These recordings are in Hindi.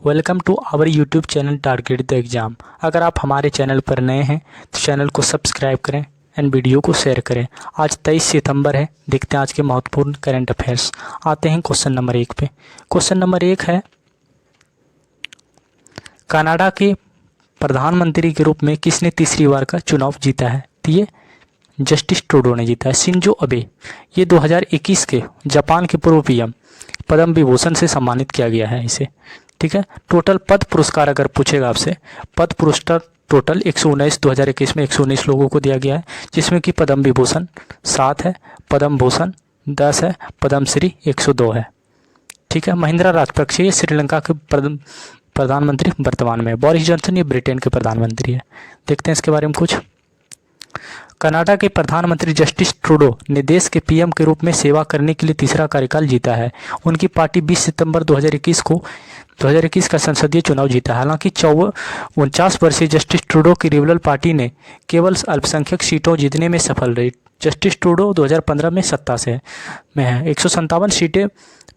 Welcome to our YouTube channel target the exam. अगर आप हमारे चैनल पर नए हैं तो चैनल को सब्सक्राइब करें एंड वीडियो को शेयर करें। आज 23 सितंबर है। देखते हैं आज के महत्वपूर्ण करंट अफेयर्स। आते हैं क्वेश्चन नंबर 1 पे। क्वेश्चन नंबर 1 है, कनाडा के प्रधानमंत्री के रूप में किसने तीसरी बार का चुनाव जीता है? तो ये जस्टिस ट्रूडो ने जीता है। शिंजो अबे, ये 2021 के जापान के पूर्व पीएम, पद्म विभूषण से सम्मानित किया गया है इसे। ठीक है। टोटल पद पुरस्कार अगर पूछेगा आपसे, पद पुरस्कार टोटल 119 2021 में 119 लोगों को दिया गया है, जिसमें कि पद्म विभूषण 7 है, पद्म भूषण 10 है, पद्मश्री 102 है। ठीक है। महिंद्रा राजपक्षे ये श्रीलंका के प्रधानमंत्री वर्तमान में। बोरिस जॉनसन ये ब्रिटेन के प्रधानमंत्री है। देखते हैं इसके बारे में कुछ। कनाडा के प्रधानमंत्री जस्टिस ट्रूडो ने देश के पीएम के रूप में सेवा करने के लिए तीसरा कार्यकाल जीता है। उनकी पार्टी 20 सितंबर 2021 का संसदीय चुनाव जीता। हालांकि 49 वर्षीय जस्टिस ट्रूडो की लिबरल पार्टी ने केवल अल्पसंख्यक सीटों जीतने में सफल रही। जस्टिस ट्रूडो 2015 में सत्ता में है। 157 सीटें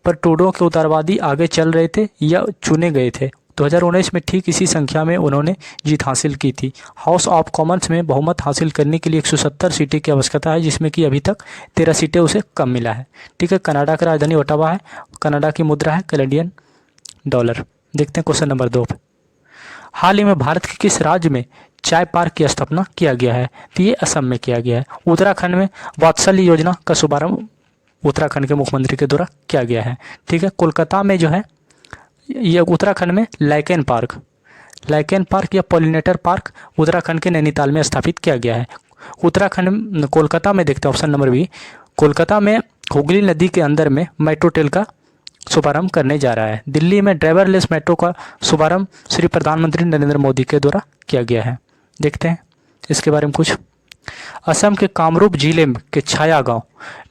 पर ट्रूडो के उदारवादी आगे चल रहे थे या चुने गए थे। 2019 में ठीक इसी संख्या में उन्होंने जीत हासिल की थी। हाउस ऑफ कॉमन्स में बहुमत हासिल करने के लिए 170 सीटें की आवश्यकता है, जिसमें कि अभी तक 13 सीटें उसे कम मिला है। ठीक है। कनाडा की राजधानी ओटावा है। कनाडा की मुद्रा है कैनेडियन डॉलर। देखते हैं क्वेश्चन नंबर 2 पे। हाल ही में भारत के किस राज्य में चाय पार्क की स्थापना किया गया है? तो ये असम में किया गया है। उत्तराखंड में वात्सल्य योजना का शुभारंभ उत्तराखंड के मुख्यमंत्री के द्वारा किया गया है। ठीक है। कोलकाता में जो है, ये उत्तराखंड में लाइकेन पार्क या पॉलिनेटर पार्क उत्तराखंड के नैनीताल में स्थापित किया गया है। उत्तराखंड कोलकाता में देखते हैं ऑप्शन नंबर बी। कोलकाता में हुगली नदी के अंदर में मेट्रो रेल का शुभारंभ करने जा रहा है। दिल्ली में ड्राइवरलेस मेट्रो का शुभारंभ श्री प्रधानमंत्री नरेंद्र मोदी के द्वारा किया गया है। देखते हैं इसके बारे में कुछ। असम के कामरूप जिले के छाया गांव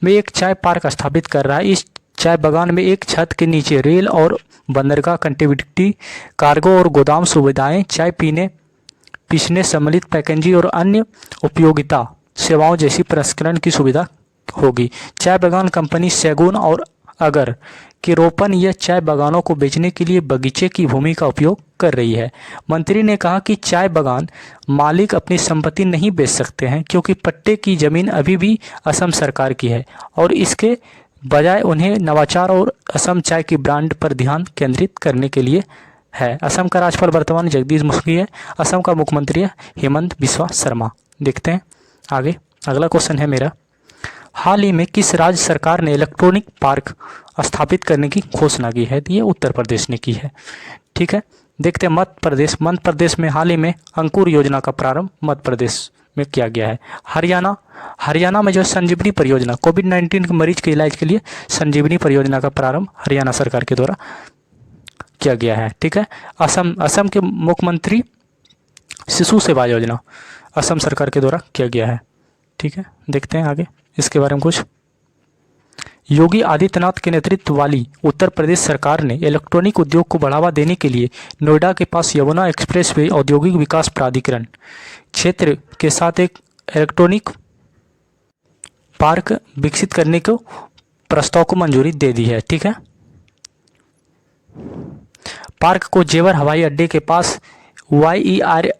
में एक चाय पार्क स्थापित कर रहा है। इस चाय बागान में एक छत के नीचे रेल और बंदरगाह कनेक्टिविटी, कार्गो और गोदाम सुविधाएं, चाय पीसने सम्मिलित पैकेजिंग और अन्य उपयोगिता सेवाओं जैसी प्रसंस्करण की सुविधा होगी। चाय बागान कंपनी सैगुन और अगर के रोपण या चाय बागानों को बेचने के लिए बगीचे की भूमि का उपयोग कर रही है। मंत्री ने कहा कि चाय बागान मालिक अपनी संपत्ति नहीं बेच सकते हैं, क्योंकि पट्टे की जमीन अभी भी असम सरकार की है और इसके बजाय उन्हें नवाचार और असम चाय की ब्रांड पर ध्यान केंद्रित करने के लिए है। असम का राज्यपाल वर्तमान जगदीश मुखी है। असम का मुख्यमंत्री है हेमंत बिस्वा शर्मा। देखते हैं आगे। अगला क्वेश्चन है मेरा, हाल ही में किस राज्य सरकार ने इलेक्ट्रॉनिक पार्क स्थापित करने की घोषणा की है? ये उत्तर प्रदेश ने की है। ठीक है। देखते हैं मध्य प्रदेश में हाल ही में अंकुर योजना का प्रारंभ मध्य प्रदेश में किया गया है। हरियाणा में जो संजीवनी परियोजना, कोविड-19 के मरीज के इलाज के लिए संजीवनी परियोजना का प्रारंभ हरियाणा सरकार के द्वारा किया गया है। ठीक है। असम के मुख्यमंत्री शिशु सेवा योजना असम सरकार के द्वारा किया गया है। ठीक है। देखते हैं आगे इसके बारे में कुछ। योगी आदित्यनाथ के नेतृत्व वाली उत्तर प्रदेश सरकार ने इलेक्ट्रॉनिक उद्योग को बढ़ावा देने के लिए नोएडा के पास यमुना एक्सप्रेसवे औद्योगिक विकास प्राधिकरण क्षेत्र के साथ एक इलेक्ट्रॉनिक पार्क विकसित करने को प्रस्ताव को मंजूरी दे दी है। ठीक है। पार्क को जेवर हवाई अड्डे के पास YEIDA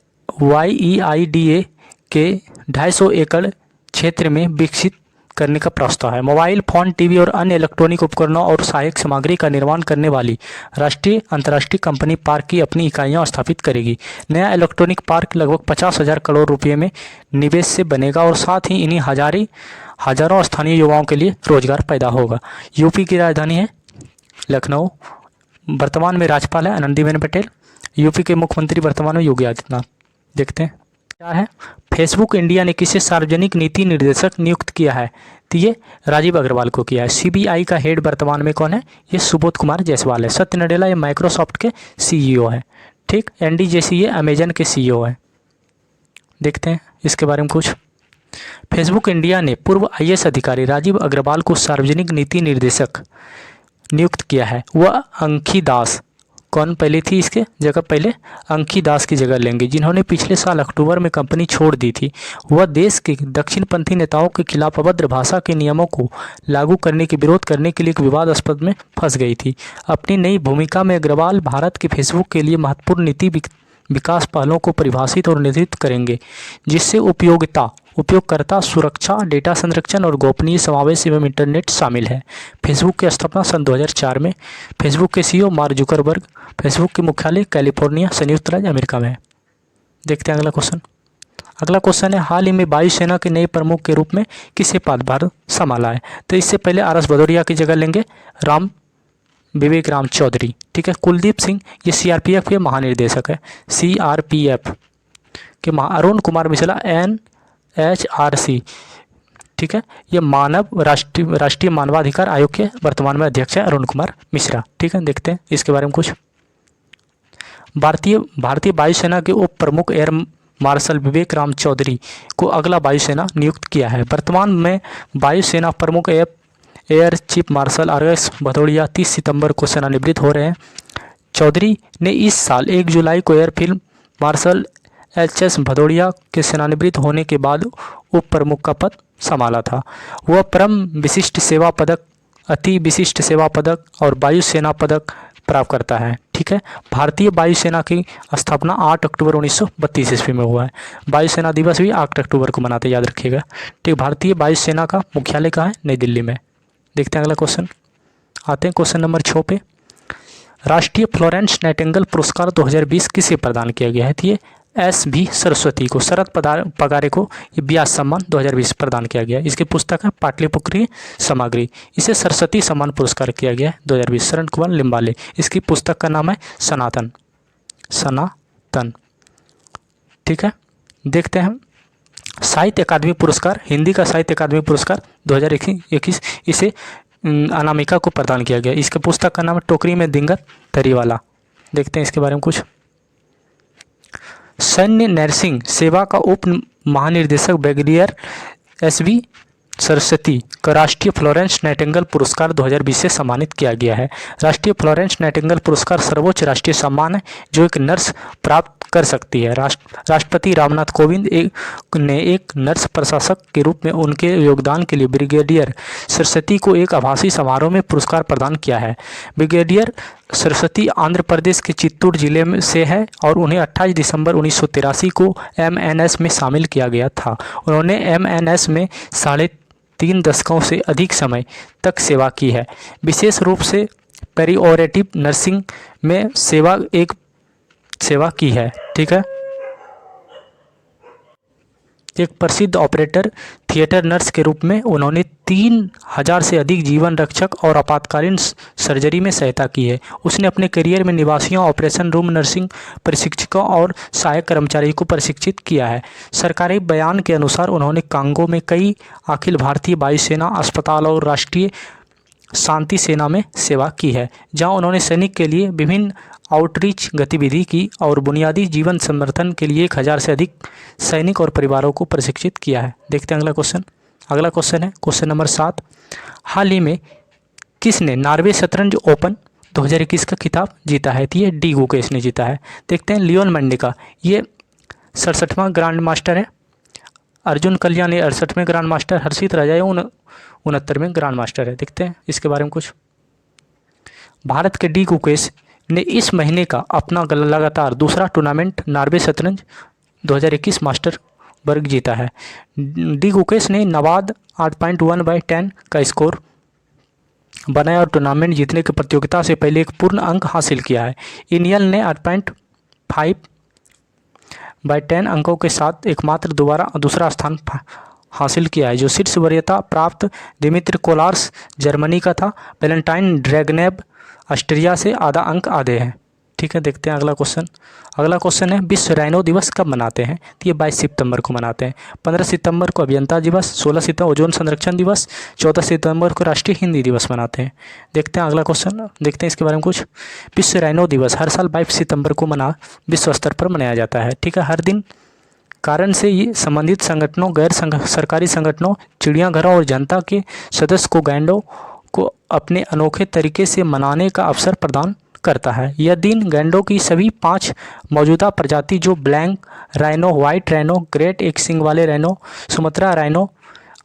के 250 एकड़ क्षेत्र में विकसित करने का प्रस्ताव है। मोबाइल फोन, टीवी और अन्य इलेक्ट्रॉनिक उपकरणों और सहायक सामग्री का निर्माण करने वाली राष्ट्रीय अंतर्राष्ट्रीय कंपनी पार्क की अपनी इकाइयां स्थापित करेगी। नया इलेक्ट्रॉनिक पार्क लगभग 50,000 करोड़ रुपए में निवेश से बनेगा और साथ ही इन्हीं हजारों स्थानीय युवाओं के लिए रोजगार पैदा होगा। यूपी की राजधानी है लखनऊ। वर्तमान में राज्यपाल है आनंदीबेन पटेल। यूपी के मुख्यमंत्री वर्तमान में योगी आदित्यनाथ। देखते हैं क्या है। फेसबुक इंडिया ने किसे सार्वजनिक नीति निर्देशक नियुक्त किया है? तो ये राजीव अग्रवाल को किया है। सीबीआई का हेड वर्तमान में कौन है? ये सुबोध कुमार जायसवाल है। सत्य नडेला ये माइक्रोसॉफ्ट के सीईओ है। ठीक। एनडी जेसी ये अमेजन के सीईओ है। देखते हैं इसके बारे में कुछ। फेसबुक इंडिया ने पूर्व IAS अधिकारी राजीव अग्रवाल को सार्वजनिक नीति निर्देशक नियुक्त किया है। वह अंकी दास कौन पहले थी इसके जगह, पहले अंकी दास की जगह लेंगे, जिन्होंने पिछले साल अक्टूबर में कंपनी छोड़ दी थी। वह देश के दक्षिणपंथी नेताओं के खिलाफ अभद्र भाषा के नियमों को लागू करने के विरोध करने के लिए एक विवादास्पद में फंस गई थी। अपनी नई भूमिका में अग्रवाल भारत के फेसबुक के लिए महत्वपूर्ण नीति विकास पहलों को परिभाषित और नेतृत्व करेंगे, जिससे उपयोगकर्ता सुरक्षा, डेटा संरक्षण और गोपनीय समावेश एवं इंटरनेट शामिल है। फेसबुक की स्थापना सन 2004 में। फेसबुक के सीईओ मार्क जुकरबर्ग। फेसबुक के मुख्यालय कैलिफोर्निया, संयुक्त राज्य अमेरिका में है। देखते हैं अगला क्वेश्चन। अगला क्वेश्चन है, हाल ही में वायुसेना के नए प्रमुख के रूप में किसे पदभार संभाला है? तो इससे पहले RS भदौरिया की जगह लेंगे विवेक राम चौधरी। ठीक है। कुलदीप सिंह, ये CRPF के महानिर्देशक है। CRPF के अरुण कुमार मिश्रा NHRC। ठीक है। ये राष्ट्रीय मानवाधिकार आयोग के वर्तमान में अध्यक्ष है अरुण कुमार मिश्रा। ठीक है। देखते हैं इसके बारे में कुछ। भारतीय वायुसेना के उप प्रमुख एयर मार्शल विवेक राम चौधरी को अगला वायुसेना नियुक्त किया है। वर्तमान में वायुसेना प्रमुख air chief marshal RS Bhadauria 30 सितंबर को सेवानिवृत्त हो रहे हैं। चौधरी ने इस साल 1 जुलाई को air field marshal HS Bhadauria के सेवानिवृत्त होने के बाद उप प्रमुख का पद संभाला था। वह परम विशिष्ट सेवा पदक, अति विशिष्ट सेवा पदक और वायुसेना पदक प्राप्त करता है। ठीक है। भारतीय वायुसेना की स्थापना 8 अक्टूबर 1932 ईस्वी में हुआ है। वायुसेना दिवस भी 8 अक्टूबर को मनाते, याद रखिएगा। ठीक। भारतीय वायुसेना का मुख्यालय कहाँ है? नई दिल्ली में। देखते हैं अगला क्वेश्चन। आते हैं क्वेश्चन नंबर 6 पे। राष्ट्रीय फ्लोरेंस नाइटिंगेल पुरस्कार 2020 किसे प्रदान किया गया है? तो ये SV सरस्वती को, शरद पगारे को ये व्यास सम्मान 2020 प्रदान किया गया है। इसकी पुस्तक है पाटलिपुत्री सामग्री। इसे सरस्वती सम्मान पुरस्कार किया गया है 2020। शरण कुमार लिम्बाले। इसकी पुस्तक का नाम है सनातन। ठीक है। देखते हैं साहित्य अकादमी पुरस्कार, हिंदी का साहित्य अकादमी पुरस्कार 2021 इसे अनामिका को प्रदान किया गया। इसके पुस्तक का नाम है टोकरी में दिंगत तरीवाला। देखते हैं इसके बारे में कुछ। सैन्य नर्सिंग सेवा का उप महानिर्देशक ब्रिगेडियर SV सरस्वती का राष्ट्रीय फ्लोरेंस नाइटिंगेल पुरस्कार 2020 से सम्मानित किया गया है। राष्ट्रीय फ्लोरेंस नाइटिंगेल पुरस्कार सर्वोच्च राष्ट्रीय सम्मान है जो एक नर्स प्राप्त कर सकती है। राष्ट्रपति रामनाथ कोविंद ने एक नर्स प्रशासक के रूप में उनके योगदान के लिए ब्रिगेडियर सरस्वती को एक आभासी समारोह में पुरस्कार प्रदान किया है। ब्रिगेडियर सरस्वती आंध्र प्रदेश के चित्तूर जिले में से है और उन्हें 28 दिसंबर 1983 को MNS में शामिल किया गया था। उन्होंने MNS में 3.5 दशकों से अधिक समय तक सेवा की है। विशेष रूप से पेरिओरेटिव नर्सिंग में सेवा की है। ठीक है। एक प्रसिद्ध ऑपरेटर थिएटर नर्स के रूप में उन्होंने 3000 से अधिक जीवन रक्षक और आपातकालीन सर्जरी में सहायता की है। उसने अपने करियर में निवासियों, ऑपरेशन रूम नर्सिंग प्रशिक्षकों और सहायक कर्मचारियों को प्रशिक्षित किया है। सरकारी बयान के अनुसार उन्होंने कांगो में कई अखिल भारतीय वायुसेना अस्पताल और राष्ट्रीय शांति सेना में सेवा की है, जहां उन्होंने सैनिक के लिए विभिन्न आउटरीच गतिविधि की और बुनियादी जीवन समर्थन के लिए 1000 से अधिक सैनिक और परिवारों को प्रशिक्षित किया है। देखते हैं अगला क्वेश्चन। अगला क्वेश्चन है क्वेश्चन नंबर 7। हाल ही में किसने नॉर्वे शतरंज ओपन 2021 का खिताब जीता है? तो ये डी गुकेश ने जीता है। देखते हैं लियोन मंडिका, ये 67वां ग्रैंड मास्टर है। अर्जुन कल्याण ये 68वें ग्रैंड मास्टर। हर्षित राजा 69वें ग्रैंड मास्टर है। देखते हैं इसके बारे में कुछ। भारत के डी गुकेश ने इस महीने का अपना लगातार दूसरा टूर्नामेंट नॉर्वे शतरंज 2021 मास्टर वर्ग जीता है। डी गुकेश ने नवाद 8.1/10 का स्कोर बनाया और टूर्नामेंट जीतने की प्रतियोगिता से पहले एक पूर्ण अंक हासिल किया है। इनियल ने 8.5/10 अंकों के साथ एकमात्र दूसरा स्थान हासिल किया है, जो शीर्ष वरीयता प्राप्त दिमित्री कोलार्स जर्मनी का था। वैलेंटाइन ड्रैगनेव ऑस्ट्रिया से आधा अंक आधे हैं। ठीक है। देखते हैं अगला क्वेश्चन। अगला क्वेश्चन है विश्व राइनो दिवस कब मनाते हैं? तो ये 22 सितंबर को मनाते हैं। 15 सितंबर को अभियंता दिवस, 16 सितंबर ओजोन संरक्षण दिवस, 14 सितंबर को राष्ट्रीय हिंदी दिवस मनाते हैं। देखते हैं अगला क्वेश्चन। देखते हैं इसके बारे में कुछ। विश्व राइनो दिवस हर साल 22 सितंबर को विश्व स्तर पर मनाया जाता है। ठीक है। हर दिन कारण से ये संबंधित संगठनों, गैर सरकारी संगठनों, चिड़ियाघरों और जनता के सदस्य को गैंडों को अपने अनोखे तरीके से मनाने का अवसर प्रदान करता है। यह दिन गैंडों की सभी 5 मौजूदा प्रजाति जो black rhino, white rhino, great एक सींग वाले राइनो, सुमात्रा राइनो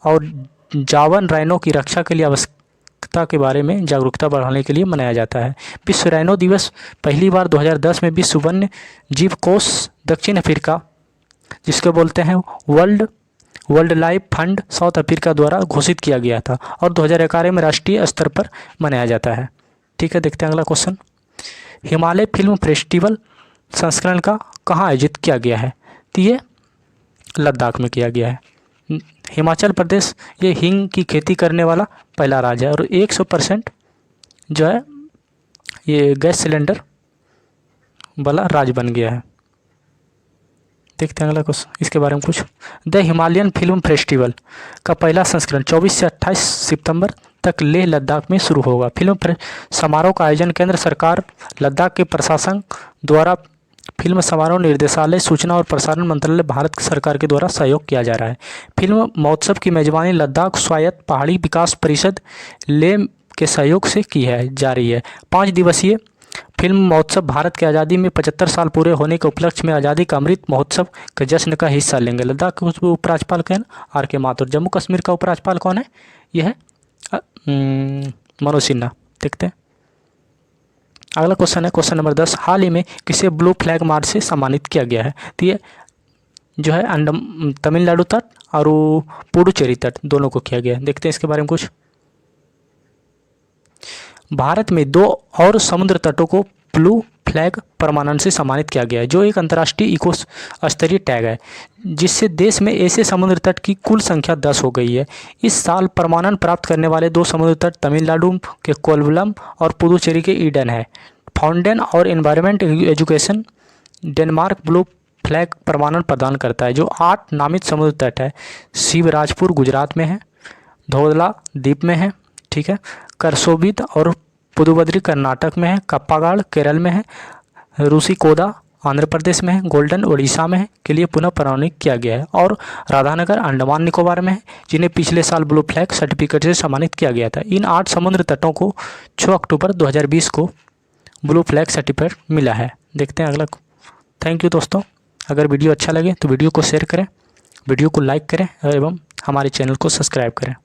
और जावन राइनो की रक्षा के लिए आवश्यकता के बारे में जागरूकता बढ़ाने के लिए मनाया जाता है। विश्व राइनो दिवस पहली बार 2010 में विश्व वन्य जीव कोष दक्षिण अफ्रीका, जिसको बोलते हैं world life fund, south Africa द्वारा घोषित किया गया था और 2011 में राष्ट्रीय स्तर पर मनाया जाता है। ठीक है, देखते हैं अगला क्वेश्चन। हिमालय फिल्म फेस्टिवल संस्करण का कहाँ आयोजित किया गया है? तो ये लद्दाख में किया गया है। हिमाचल प्रदेश ये हींग की खेती करने वाला पहला राज्य है और 100% जो है ये गैस सिलेंडर वाला राज्य बन गया है। देखते हैं अगला क्वेश्चन, इसके बारे में कुछ। द हिमालयन फिल्म फेस्टिवल का पहला संस्करण 24 से 28 सितंबर तक लेह लद्दाख में शुरू होगा। फिल्म समारोह का आयोजन केंद्र सरकार, लद्दाख के प्रशासन द्वारा फिल्म समारोह निदेशालय, सूचना और प्रसारण मंत्रालय, भारत सरकार के द्वारा सहयोग किया जा रहा है। फिल्म महोत्सव की मेजबानी लद्दाख स्वायत्त पहाड़ी विकास परिषद लेह के सहयोग से की जा रही है। 5 दिवसीय फिल्म महोत्सव भारत की आज़ादी में 75 साल पूरे होने के उपलक्ष्य में आज़ादी का अमृत महोत्सव के जश्न का हिस्सा लेंगे। लद्दाख के उपराज्यपाल कौन? आर.के. माथुर। जम्मू कश्मीर का उपराज्यपाल कौन है? यह है मनोज सिन्हा। देखते हैं अगला क्वेश्चन है क्वेश्चन नंबर 10। हाल ही में किसे ब्लू फ्लैग मार्च से सम्मानित किया गया है? तो ये जो है तमिलनाडु तट और पुडुचेरी तट दोनों को किया गया है। देखते हैं इसके बारे में कुछ। भारत में 2 और समुद्र तटों को ब्लू फ्लैग प्रमाणन से सम्मानित किया गया है, जो एक अंतर्राष्ट्रीय इको स्तरीय टैग है, जिससे देश में ऐसे समुद्र तट की कुल संख्या 10 हो गई है। इस साल प्रमाणन प्राप्त करने वाले 2 समुद्र तट तमिलनाडु के कोवलम और पुदुचेरी के ईडन है। फाउंटेन और environment education Denmark blue flag प्रमाणन प्रदान करता है, जो 8 नामित समुद्र तट है। शिवराजपुर गुजरात में है, धौला द्वीप में है, ठीक है, करसोबिद और पुदुवद्री कर्नाटक में है, कप्पागाड़ केरल में है, रुसिकोदा आंध्र प्रदेश में है, गोल्डन उड़ीसा में है के लिए पुनः प्रमाणित किया गया है, और राधानगर अंडमान निकोबार में है, जिन्हें पिछले साल ब्लू फ्लैग सर्टिफिकेट से सम्मानित किया गया था। इन 8 समुद्र तटों को 6 अक्टूबर 2020 को ब्लू फ्लैग सर्टिफिकेट मिला है। देखते हैं अगला। थैंक यू दोस्तों। अगर वीडियो अच्छा लगे तो वीडियो को शेयर करें, वीडियो को लाइक करें एवं हमारे चैनल को सब्सक्राइब करें।